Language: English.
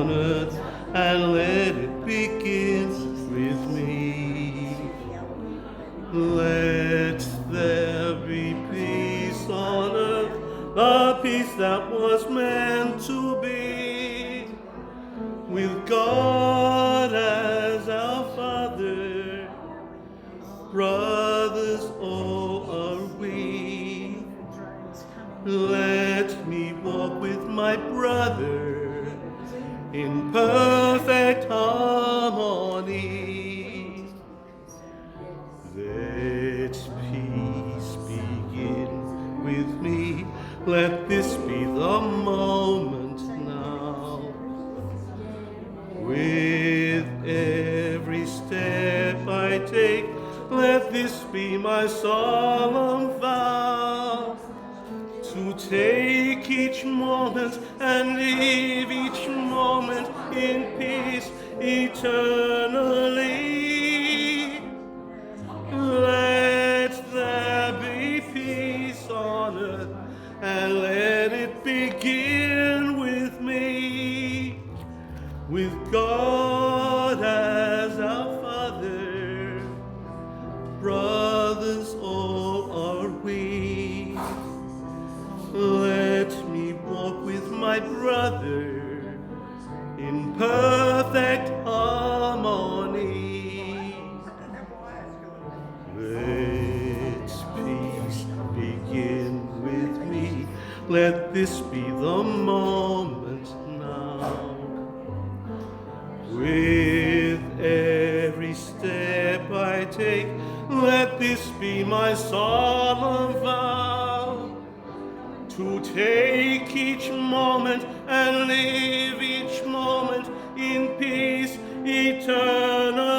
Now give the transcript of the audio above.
on earth, and let it begin with me. Let there be peace on earth, the peace that was meant to be, with God as our Father, brothers all are we. Let me walk with my brother in perfect harmony. Let peace begin with me. Let this be the moment now. With every step I take, let this be my solemn vow, to take each moment and live each moment in peace eternally. Let there be peace on earth, and let it begin with me, with God as our Father, brothers all are we. Let me walk with my brother in perfect harmony. Let peace begin with me. Let this be the moment now. With every step I take, let this be my solemn vow, to take each moment and live each moment in peace eternal.